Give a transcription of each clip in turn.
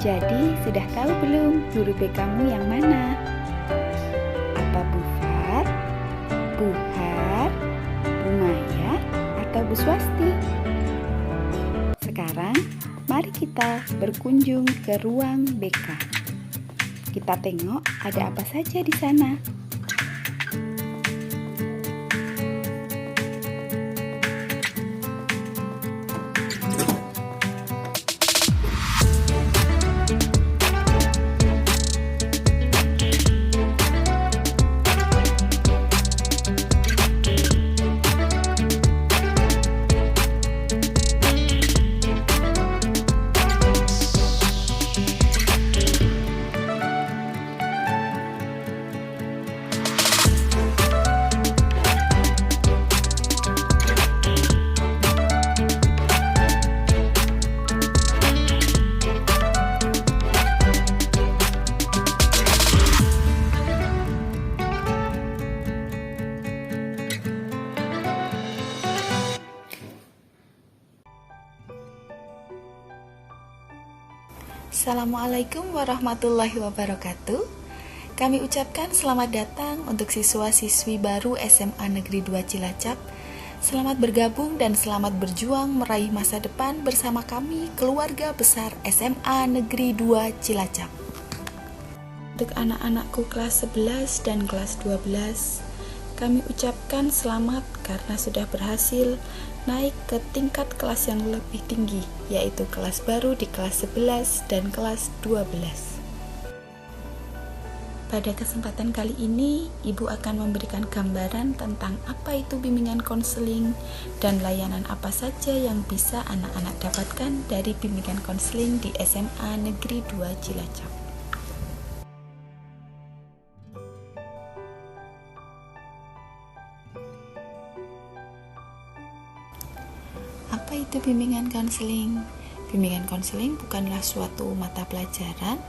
Jadi, sudah tahu belum guru BK-mu yang mana? Apa Bu Fat, Bu Har, Bu Maya, atau Bu Swasti? Sekarang, mari kita berkunjung ke ruang BK. Kita tengok ada apa saja di sana. Assalamualaikum warahmatullahi wabarakatuh. Kami ucapkan selamat datang untuk siswa-siswi baru SMA Negeri 2 Cilacap. Selamat bergabung dan selamat berjuang meraih masa depan bersama kami, keluarga besar SMA Negeri 2 Cilacap. Untuk anak-anakku kelas 11 dan kelas 12, kami ucapkan selamat karena sudah berhasil naik ke tingkat kelas yang lebih tinggi, yaitu kelas baru di kelas 11 dan kelas 12. Pada kesempatan kali ini, Ibu akan memberikan gambaran tentang apa itu bimbingan konseling dan layanan apa saja yang bisa anak-anak dapatkan dari bimbingan konseling di SMA Negeri 2 Cilacap. Apa itu bimbingan konseling? Bimbingan konseling bukanlah suatu mata pelajaran.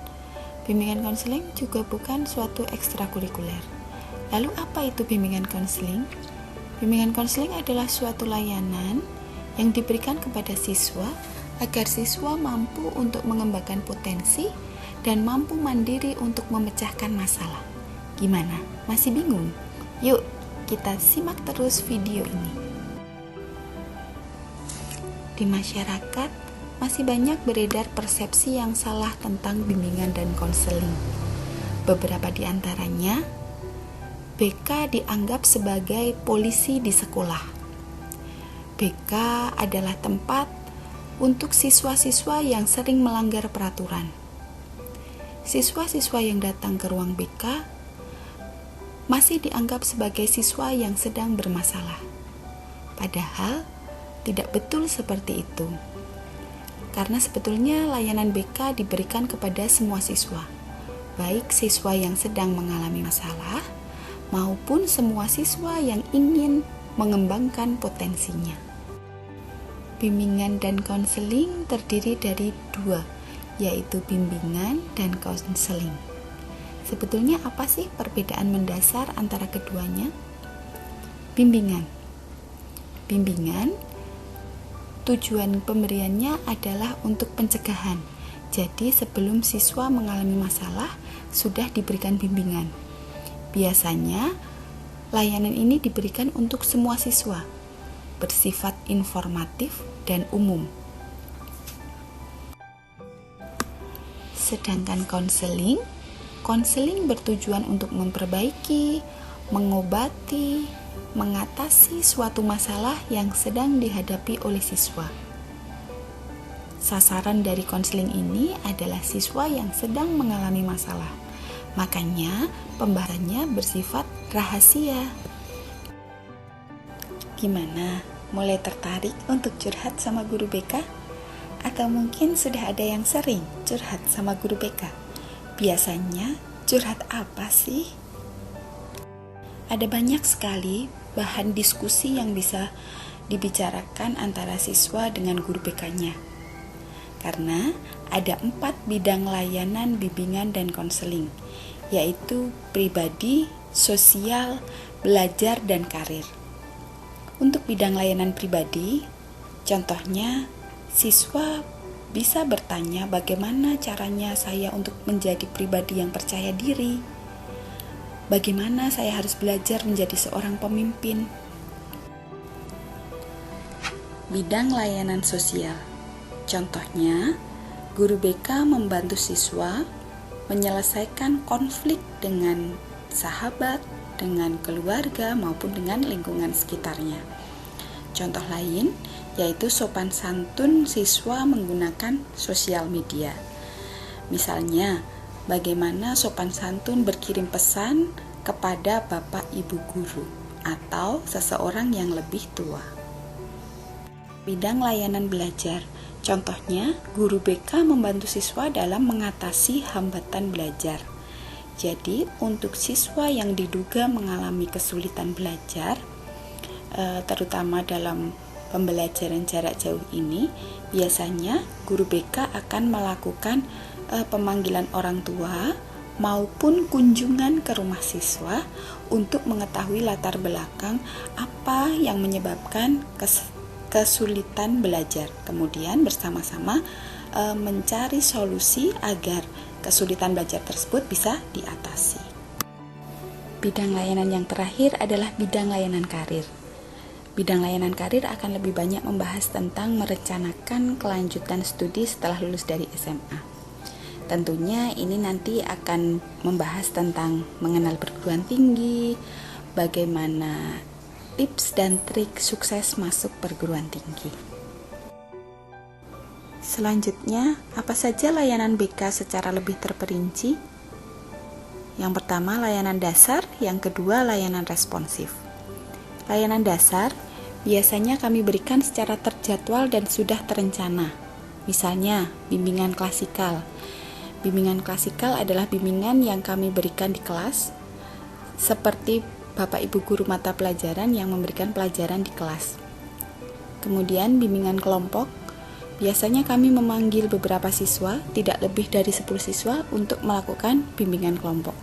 Bimbingan konseling juga bukan suatu ekstrakurikuler. Lalu apa itu bimbingan konseling? Bimbingan konseling adalah suatu layanan yang diberikan kepada siswa agar siswa mampu untuk mengembangkan potensi dan mampu mandiri untuk memecahkan masalah. Gimana? Masih bingung? Yuk, kita simak terus video ini. Di masyarakat, masih banyak beredar persepsi yang salah tentang bimbingan dan konseling. Beberapa di antaranya, BK dianggap sebagai polisi di sekolah. BK adalah tempat untuk siswa-siswa yang sering melanggar peraturan. Siswa-siswa yang datang ke ruang BK masih dianggap sebagai siswa yang sedang bermasalah. Padahal, tidak betul seperti itu. Karena sebetulnya layanan BK diberikan kepada semua siswa, baik siswa yang sedang mengalami masalah maupun semua siswa yang ingin mengembangkan potensinya. Bimbingan dan konseling terdiri dari dua, yaitu bimbingan dan konseling. Sebetulnya apa sih perbedaan mendasar antara keduanya? Bimbingan tujuan pemberiannya adalah untuk pencegahan. Jadi sebelum siswa mengalami masalah, sudah diberikan bimbingan. Biasanya, layanan ini diberikan untuk semua siswa, bersifat informatif dan umum. Sedangkan konseling bertujuan untuk memperbaiki, mengobati, mengatasi suatu masalah yang sedang dihadapi oleh siswa. Sasaran dari konseling ini adalah siswa yang sedang mengalami masalah. Makanya, pembahasannya bersifat rahasia. Gimana? Mulai tertarik untuk curhat sama guru BK? Atau mungkin sudah ada yang sering curhat sama guru BK? Biasanya, curhat apa sih? Ada banyak sekali bahan diskusi yang bisa dibicarakan antara siswa dengan guru BK-nya. Karena ada 4 bidang layanan bimbingan dan konseling, yaitu pribadi, sosial, belajar, dan karir. Untuk bidang layanan pribadi, contohnya siswa bisa bertanya bagaimana caranya saya untuk menjadi pribadi yang percaya diri. Bagaimana saya harus belajar menjadi seorang pemimpin. Bidang layanan sosial. Contohnya, guru BK membantu siswa menyelesaikan konflik dengan sahabat, dengan keluarga maupun dengan lingkungan sekitarnya. Contoh lain yaitu sopan santun siswa menggunakan sosial media. Misalnya, bagaimana sopan santun berkirim pesan kepada bapak ibu guru atau seseorang yang lebih tua. Bidang layanan belajar. Contohnya, guru BK membantu siswa dalam mengatasi hambatan belajar. Jadi, untuk siswa yang diduga mengalami kesulitan belajar, terutama dalam pembelajaran jarak jauh ini, biasanya guru BK akan melakukan pemanggilan orang tua maupun kunjungan ke rumah siswa untuk mengetahui latar belakang apa yang menyebabkan kesulitan belajar. Kemudian bersama-sama mencari solusi agar kesulitan belajar tersebut bisa diatasi. Bidang layanan yang terakhir adalah bidang layanan karir. Bidang layanan karir akan lebih banyak membahas tentang merencanakan kelanjutan studi setelah lulus dari SMA. Tentunya ini nanti akan membahas tentang mengenal perguruan tinggi, bagaimana tips dan trik sukses masuk perguruan tinggi. Selanjutnya, apa saja layanan BK secara lebih terperinci? Yang pertama, layanan dasar, yang kedua, layanan responsif. Layanan dasar biasanya kami berikan secara terjadwal dan sudah terencana. Misalnya, bimbingan klasikal. Bimbingan klasikal adalah bimbingan yang kami berikan di kelas, seperti Bapak Ibu guru mata pelajaran yang memberikan pelajaran di kelas. Kemudian bimbingan kelompok, biasanya kami memanggil beberapa siswa, tidak lebih dari 10 siswa untuk melakukan bimbingan kelompok.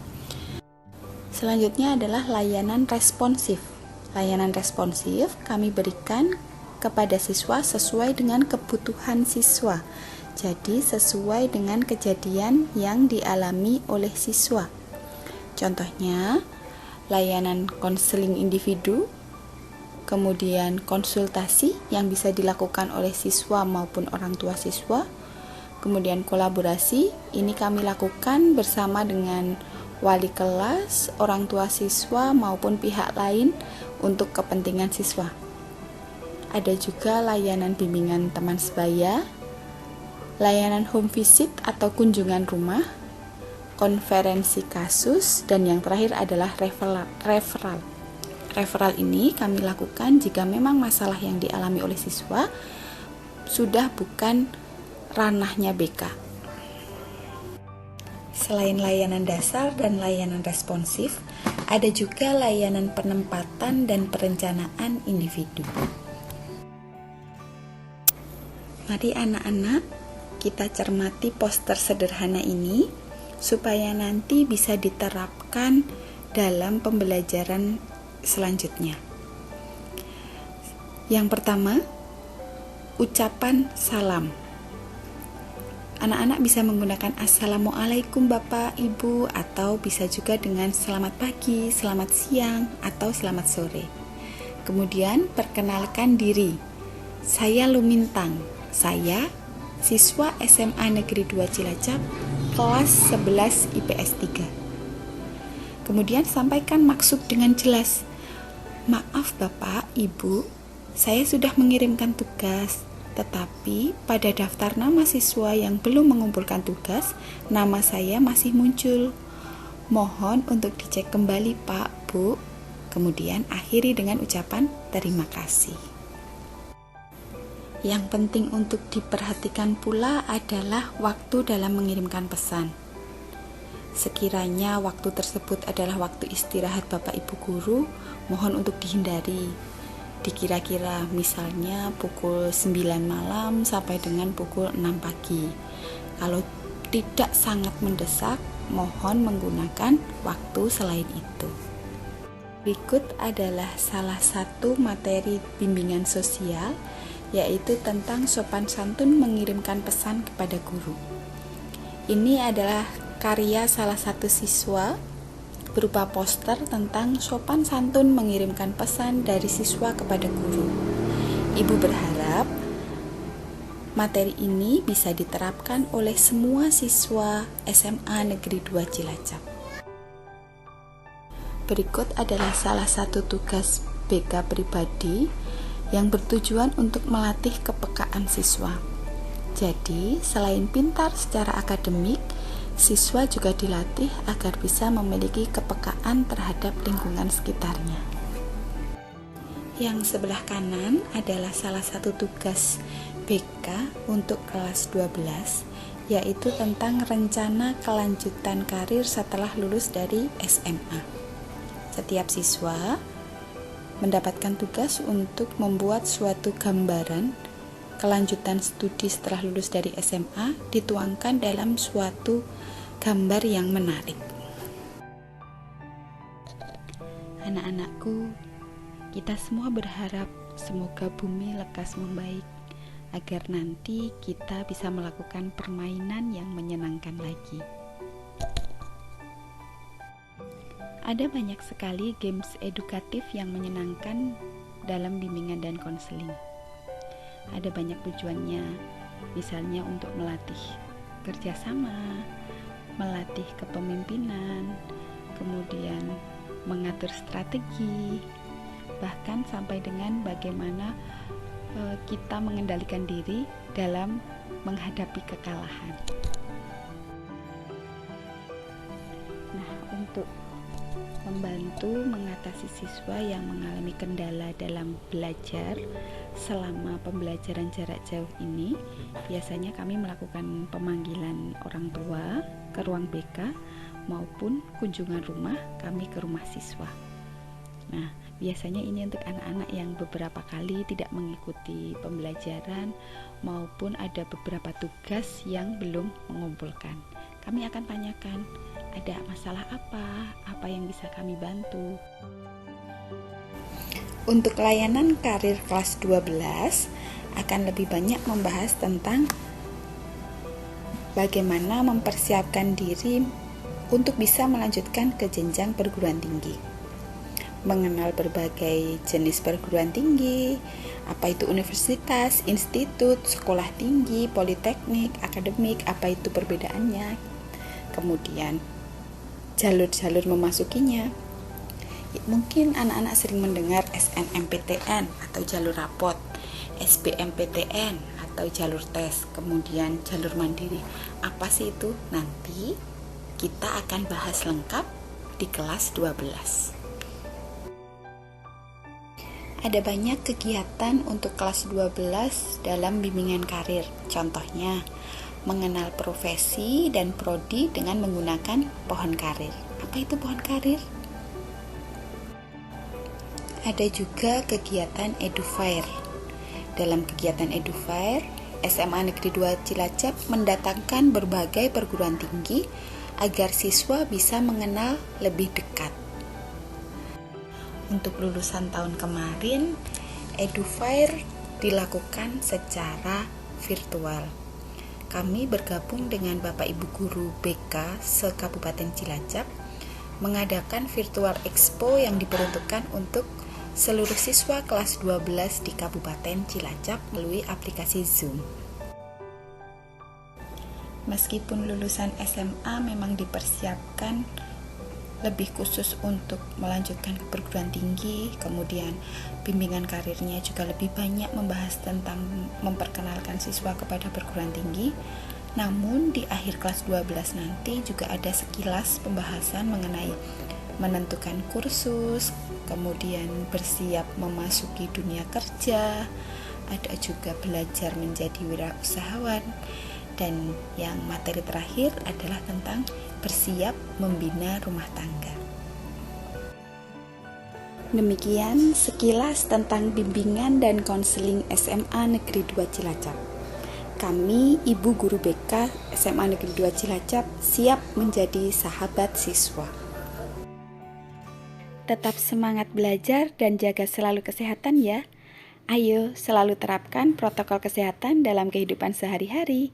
Selanjutnya adalah layanan responsif. Layanan responsif kami berikan kepada siswa sesuai dengan kebutuhan siswa. Jadi sesuai dengan kejadian yang dialami oleh siswa. Contohnya, layanan konseling individu, kemudian konsultasi yang bisa dilakukan oleh siswa maupun orang tua siswa, kemudian kolaborasi, ini kami lakukan bersama dengan wali kelas, orang tua siswa maupun pihak lain untuk kepentingan siswa. Ada juga layanan bimbingan teman sebaya, layanan home visit atau kunjungan rumah, konferensi kasus, dan yang terakhir adalah referral. Referral ini kami lakukan jika memang masalah yang dialami oleh siswa sudah bukan ranahnya BK. Selain layanan dasar dan layanan responsif, ada juga layanan penempatan dan perencanaan individu. Mari anak-anak, kita cermati poster sederhana ini supaya nanti bisa diterapkan dalam pembelajaran selanjutnya. Yang pertama, ucapan salam. Anak-anak bisa menggunakan Assalamualaikum Bapak Ibu, atau bisa juga dengan selamat pagi, selamat siang, atau selamat sore. Kemudian perkenalkan diri. Saya Lumintang. Saya siswa SMA Negeri 2 Cilacap, kelas 11 IPS 3. Kemudian sampaikan maksud dengan jelas. Maaf Bapak, Ibu, saya sudah mengirimkan tugas, tetapi pada daftar nama siswa yang belum mengumpulkan tugas, nama saya masih muncul. Mohon untuk dicek kembali Pak, Bu. Kemudian akhiri dengan ucapan terima kasih. Yang penting untuk diperhatikan pula adalah waktu dalam mengirimkan pesan. Sekiranya waktu tersebut adalah waktu istirahat Bapak Ibu guru, mohon untuk dihindari. Dikira-kira misalnya pukul 9 malam sampai dengan pukul 6 pagi. Kalau tidak sangat mendesak, mohon menggunakan waktu selain itu. Berikut adalah salah satu materi bimbingan sosial yaitu tentang sopan santun mengirimkan pesan kepada guru. Ini adalah karya salah satu siswa berupa poster tentang sopan santun mengirimkan pesan dari siswa kepada guru. Ibu berharap materi ini bisa diterapkan oleh semua siswa SMA Negeri 2 Cilacap. Berikut adalah salah satu tugas BK pribadi yang bertujuan untuk melatih kepekaan siswa. Jadi, selain pintar secara akademik, siswa juga dilatih agar bisa memiliki kepekaan terhadap lingkungan sekitarnya. Yang sebelah kanan adalah salah satu tugas BK untuk kelas 12, yaitu tentang rencana kelanjutan karir setelah lulus dari SMA. Setiap siswa mendapatkan tugas untuk membuat suatu gambaran kelanjutan studi setelah lulus dari SMA dituangkan dalam suatu gambar yang menarik. Anak-anakku, kita semua berharap semoga bumi lekas membaik agar nanti kita bisa melakukan permainan yang menyenangkan lagi. Ada banyak sekali games edukatif yang menyenangkan dalam bimbingan dan konseling. Ada banyak tujuannya, misalnya untuk melatih kerjasama, melatih kepemimpinan, kemudian mengatur strategi, bahkan sampai dengan bagaimana kita mengendalikan diri dalam menghadapi kekalahan. Nah, untuk membantu mengatasi siswa yang mengalami kendala dalam belajar selama pembelajaran jarak jauh ini, biasanya kami melakukan pemanggilan orang tua ke ruang BK maupun kunjungan rumah kami ke rumah siswa. Nah, biasanya ini untuk anak-anak yang beberapa kali tidak mengikuti pembelajaran maupun ada beberapa tugas yang belum mengumpulkan. Kami akan tanyakan, ada masalah apa yang bisa kami bantu. Untuk layanan karir kelas 12 akan lebih banyak membahas tentang bagaimana mempersiapkan diri untuk bisa melanjutkan ke jenjang perguruan tinggi. Mengenal berbagai jenis perguruan tinggi, apa itu universitas, institut, sekolah tinggi, politeknik, akademik, apa itu perbedaannya. Kemudian jalur-jalur memasukinya. Mungkin anak-anak sering mendengar SNMPTN atau jalur rapot, SBMPTN atau jalur tes, kemudian jalur mandiri. Apa sih itu? Nanti kita akan bahas lengkap di kelas 12. Ada banyak kegiatan untuk kelas 12 dalam bimbingan karir. Contohnya, mengenal profesi dan prodi dengan menggunakan pohon karir. Apa itu pohon karir? Ada juga kegiatan EduFair. Dalam kegiatan EduFair, SMA Negeri 2 Cilacap mendatangkan berbagai perguruan tinggi agar siswa bisa mengenal lebih dekat. Untuk lulusan tahun kemarin, EduFair dilakukan secara virtual. Kami bergabung dengan Bapak Ibu Guru BK se-Kabupaten Cilacap mengadakan virtual expo yang diperuntukkan untuk seluruh siswa kelas 12 di Kabupaten Cilacap melalui aplikasi Zoom. Meskipun lulusan SMA memang dipersiapkan lebih khusus untuk melanjutkan ke perguruan tinggi, kemudian bimbingan karirnya juga lebih banyak membahas tentang memperkenalkan siswa kepada perguruan tinggi. Namun di akhir kelas 12 nanti juga ada sekilas pembahasan mengenai menentukan kursus, kemudian bersiap memasuki dunia kerja, ada juga belajar menjadi wirausahawan, dan yang materi terakhir adalah tentang bersiap membina rumah tangga. Demikian sekilas tentang bimbingan dan konseling SMA Negeri 2 Cilacap. Kami, Ibu Guru BK SMA Negeri 2 Cilacap, siap menjadi sahabat siswa. Tetap semangat belajar dan jaga selalu kesehatan ya. Ayo selalu terapkan protokol kesehatan dalam kehidupan sehari-hari.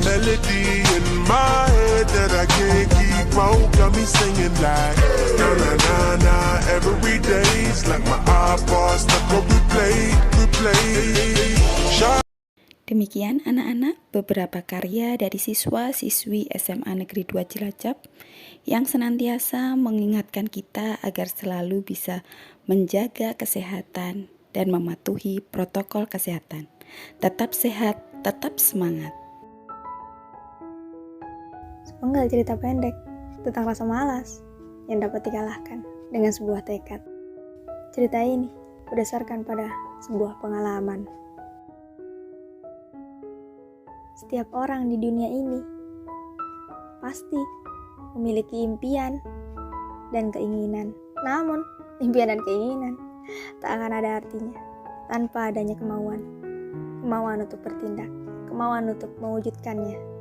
Melody in my head that I can't keep out, got me singing like na na na na every day's like my iPod stuck on replay. Demikian anak-anak beberapa karya dari siswa-siswi SMA Negeri 2 Cilacap yang senantiasa mengingatkan kita agar selalu bisa menjaga kesehatan dan mematuhi protokol kesehatan. Tetap sehat, tetap semangat. Sepenggal cerita pendek tentang rasa malas yang dapat dikalahkan dengan sebuah tekad. Cerita ini berdasarkan pada sebuah pengalaman. Setiap orang di dunia ini pasti memiliki impian dan keinginan. Namun, impian dan keinginan tak akan ada artinya tanpa adanya kemauan. Kemauan untuk bertindak, kemauan untuk mewujudkannya.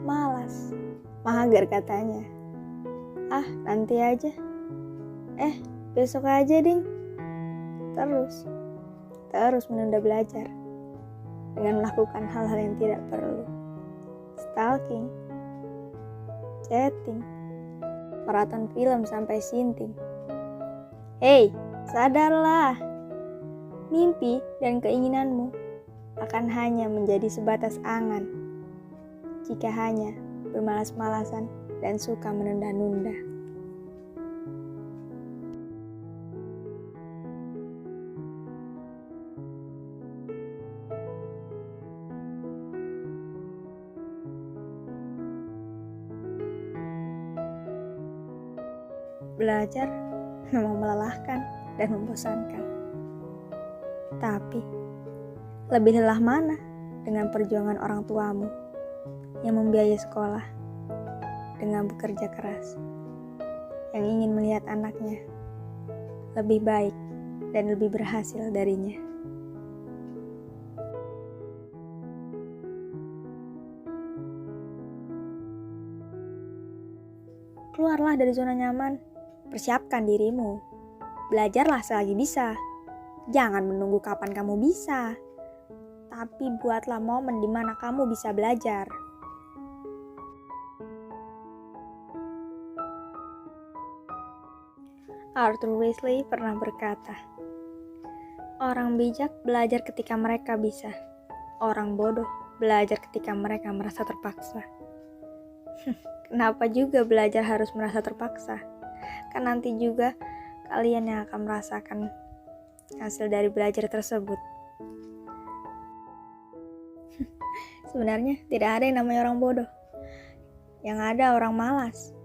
Malas, mager katanya. Ah, nanti aja. Besok aja ding. Terus menunda belajar dengan melakukan hal-hal yang tidak perlu. Stalking, chatting, maraton film sampai sinting. Hei, sadarlah. Mimpi dan keinginanmu akan hanya menjadi sebatas angan jika hanya bermalas-malasan dan suka menunda-nunda. Belajar memang melelahkan dan membosankan. Tapi, lebih lelah mana dengan perjuangan orang tuamu yang membiayai sekolah dengan bekerja keras, yang ingin melihat anaknya lebih baik dan lebih berhasil darinya. Keluarlah dari zona nyaman. Persiapkan dirimu. Belajarlah selagi bisa. Jangan menunggu kapan kamu bisa. Tapi buatlah momen di mana kamu bisa belajar. Arthur Wesley pernah berkata, orang bijak belajar ketika mereka bisa. Orang bodoh belajar ketika mereka merasa terpaksa. Kenapa juga belajar harus merasa terpaksa? Kan nanti juga kalian yang akan merasakan hasil dari belajar tersebut. Sebenarnya tidak ada yang namanya orang bodoh. Yang ada orang malas.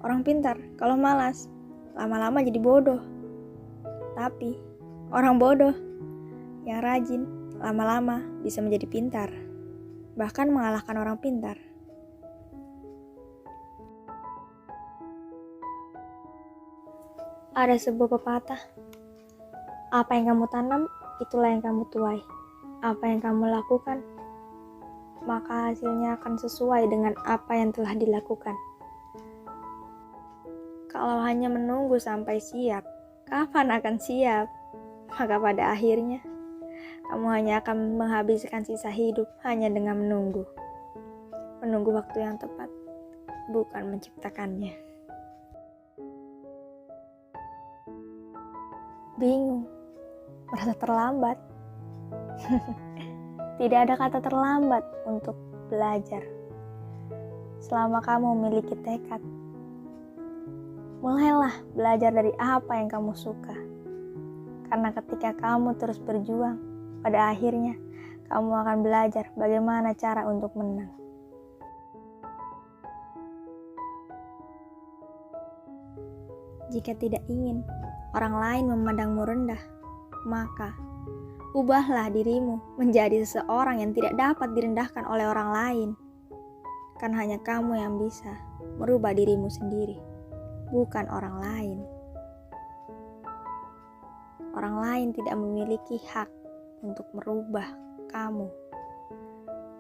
Orang pintar kalau malas lama-lama jadi bodoh. Tapi orang bodoh yang rajin lama-lama bisa menjadi pintar, bahkan mengalahkan orang pintar. Ada sebuah pepatah, apa yang kamu tanam, itulah yang kamu tuai. Apa yang kamu lakukan, maka hasilnya akan sesuai dengan apa yang telah dilakukan. Kalau hanya menunggu sampai siap, kapan akan siap? Maka pada akhirnya, kamu hanya akan menghabiskan sisa hidup hanya dengan menunggu. Menunggu waktu yang tepat, bukan menciptakannya. Bingung, merasa terlambat. Tidak ada kata terlambat untuk belajar. Selama kamu memiliki tekad, mulailah belajar dari apa yang kamu suka. Karena ketika kamu terus berjuang, pada akhirnya kamu akan belajar bagaimana cara untuk menang. Jika tidak ingin orang lain memandangmu rendah, maka ubahlah dirimu menjadi seseorang yang tidak dapat direndahkan oleh orang lain. Kan hanya kamu yang bisa merubah dirimu sendiri, bukan orang lain. Orang lain tidak memiliki hak untuk merubah kamu,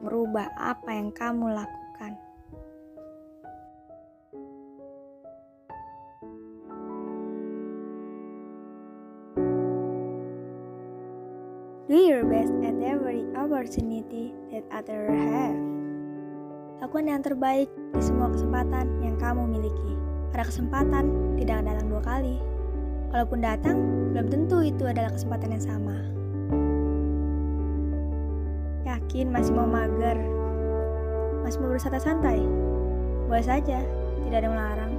merubah apa yang kamu lakukan. Do your best at every opportunity that others have. Lakukan yang terbaik di semua kesempatan yang kamu miliki. Ada kesempatan tidak datang 2 kali. Kalaupun datang, belum tentu itu adalah kesempatan yang sama. Yakin masih mau mager? Masih mau bersantai-santai? Boleh saja, tidak ada yang melarang.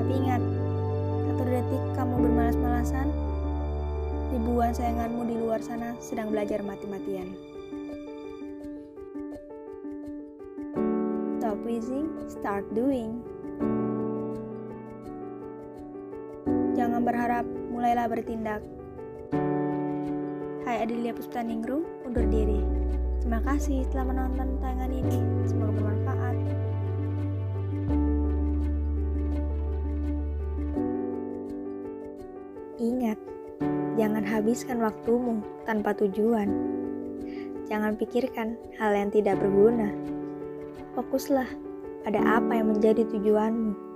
Tapi ingat, 1 detik kamu bermalas-malasan, ribuan sayanganmu di luar sana sedang belajar mati-matian. Stop wishing, start doing. Jangan berharap, mulailah bertindak. Hai Adelia Puspaningrum, undur diri. Terima kasih telah menonton tayangan ini. Semoga bermanfaat. Ingat, jangan habiskan waktumu tanpa tujuan. Jangan pikirkan hal yang tidak berguna. Fokuslah pada apa yang menjadi tujuanmu.